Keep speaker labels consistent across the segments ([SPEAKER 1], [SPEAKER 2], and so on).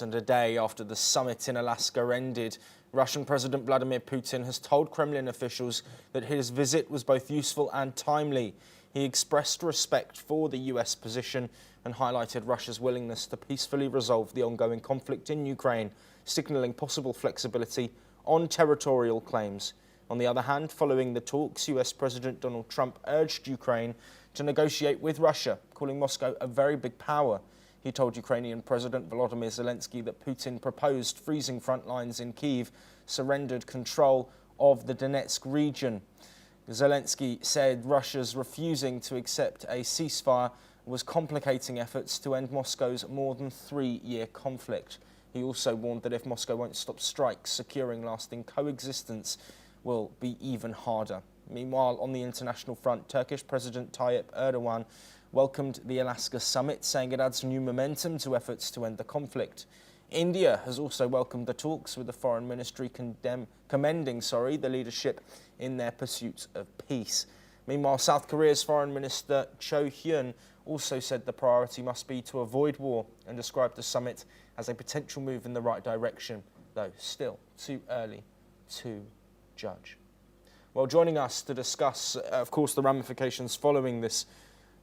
[SPEAKER 1] And a day after the summit in Alaska ended, Russian President Vladimir Putin has told Kremlin officials that his visit was both useful and timely. He expressed respect for the US position and highlighted Russia's willingness to peacefully resolve the ongoing conflict in Ukraine, signalling possible flexibility on territorial claims. On the other hand, following the talks, US President Donald Trump urged Ukraine to negotiate with Russia, calling Moscow a very big power. He told Ukrainian President Volodymyr Zelensky that Putin proposed freezing front lines in Kyiv, surrendered control of the Donetsk region. Zelensky said Russia's refusing to accept a ceasefire was complicating efforts to end Moscow's more than 3-year conflict. He also warned that if Moscow won't stop strikes, securing lasting coexistence will be even harder. Meanwhile, on the international front, Turkish President Tayyip Erdogan welcomed the Alaska summit, saying it adds new momentum to efforts to end the conflict. India has also welcomed the talks, with the foreign ministry commending the leadership in their pursuit of peace. Meanwhile, South Korea's Foreign Minister Cho Hyun also said the priority must be to avoid war and described the summit as a potential move in the right direction, though still too early to judge. Well, joining us to discuss, of course, the ramifications following this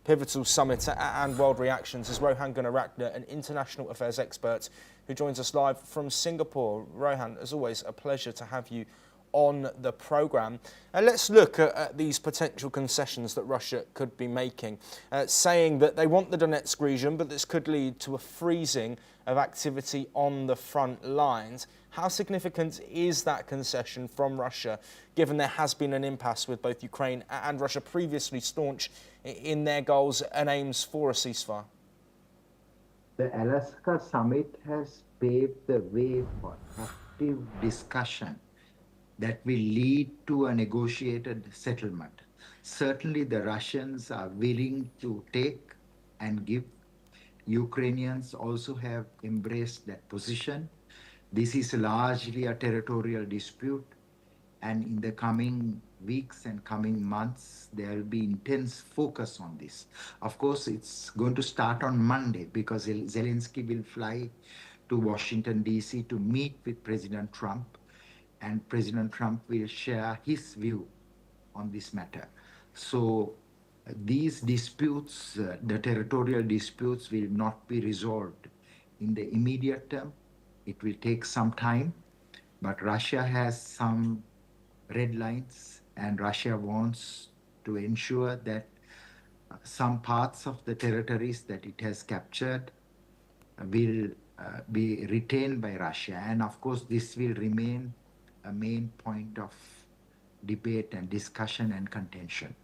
[SPEAKER 1] pivotal summit and world reactions is Rohan Gunaratne, an international affairs expert who joins us live from Singapore. Rohan, as always, a pleasure to have you on the programme. Let's look at these potential concessions that Russia could be making, saying that they want the Donetsk region, but this could lead to a freezing of activity on the front lines. How significant is that concession from Russia, given there has been an impasse with both Ukraine and Russia previously staunch in their goals and aims for a ceasefire?
[SPEAKER 2] The Alaska summit has paved the way for active discussion that will lead to a negotiated settlement. Certainly the Russians are willing to take and give. Ukrainians also have embraced that position. This is largely a territorial dispute, and in the coming weeks and coming months, there will be intense focus on this. Of course, it's going to start on Monday because Zelensky will fly to Washington, D.C. to meet with President Trump, and President Trump will share his view on this matter. So these disputes, the territorial disputes, will not be resolved in the immediate term. It will take some time, but Russia has some red lines, and Russia wants to ensure that some parts of the territories that it has captured will be retained by Russia. And of course, this will remain a main point of debate and discussion and contention.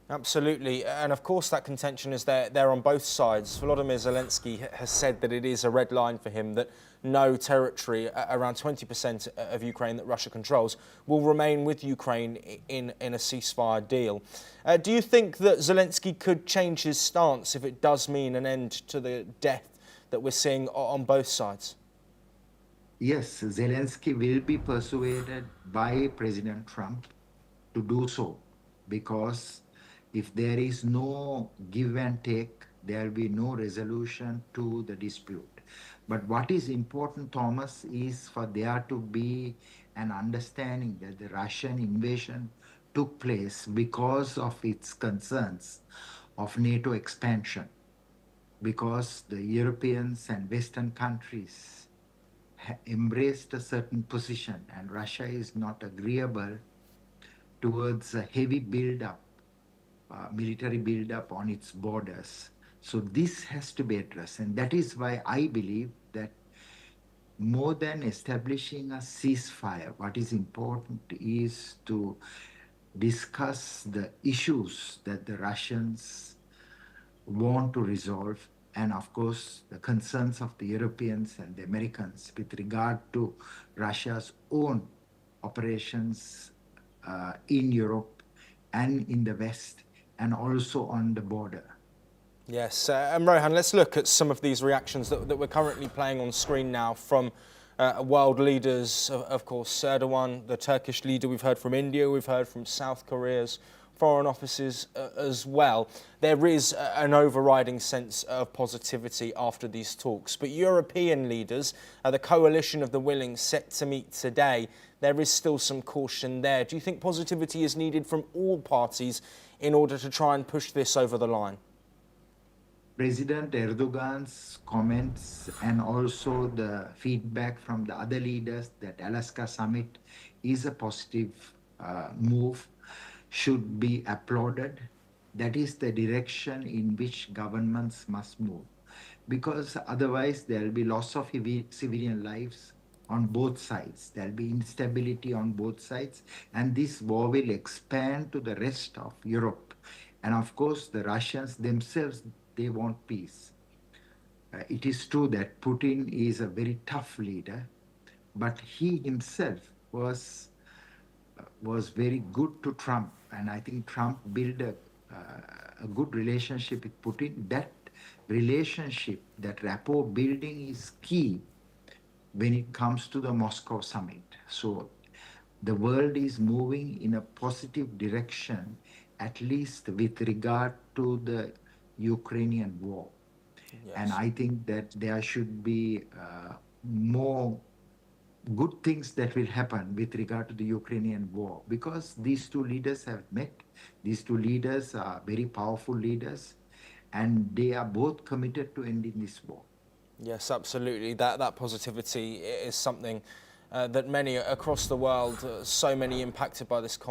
[SPEAKER 1] Absolutely, and of course that contention is there on both sides. Volodymyr Zelensky has said that it is a red line for him that no territory, around 20% of Ukraine that Russia controls, will remain with Ukraine in a ceasefire deal. Do you think that Zelensky could change his stance if it does mean an end to the death that we're seeing on both sides?
[SPEAKER 2] Yes, Zelensky will be persuaded by President Trump to do so, because if there is no give and take, there will be no resolution to the dispute. But what is important, Thomas, is for there to be an understanding that the Russian invasion took place because of its concerns of NATO expansion, because the Europeans and Western countries embraced a certain position, and Russia is not agreeable towards a heavy build-up, military build-up on its borders. So this has to be addressed, and that is why I believe that more than establishing a ceasefire, what is important is to discuss the issues that the Russians want to resolve, and of course the concerns of the Europeans and the Americans with regard to Russia's own operations in Europe and in the West, and also on the border.
[SPEAKER 1] Yes, and Rohan, let's look at some of these reactions that we're currently playing on screen now from world leaders, of course, Erdogan, the Turkish leader. We've heard from India, we've heard from South Korea's foreign offices as well. There is an overriding sense of positivity after these talks. But European leaders, the coalition of the willing set to meet today, there is still some caution there. Do you think positivity is needed from all parties in order to try and push this over the line?
[SPEAKER 2] President Erdogan's comments and also the feedback from the other leaders that Alaska summit is a positive move, should be applauded. That is the direction in which governments must move, because otherwise there will be loss of civilian lives on both sides. There will be instability on both sides, and this war will expand to the rest of Europe. And of course, the Russians themselves, they want peace. It is true that Putin is a very tough leader, but he himself was very good to Trump. And I think Trump built a good relationship with Putin. That relationship, that rapport building is key when it comes to the Moscow summit. So the world is moving in a positive direction, at least with regard to the Ukrainian war. Yes. And I think that there should be more good things that will happen with regard to the Ukrainian war, because these two leaders have met. These two leaders are very powerful leaders, and they are both committed to ending this war.
[SPEAKER 1] Yes, absolutely. That positivity is something that many across the world, so many impacted by this conflict,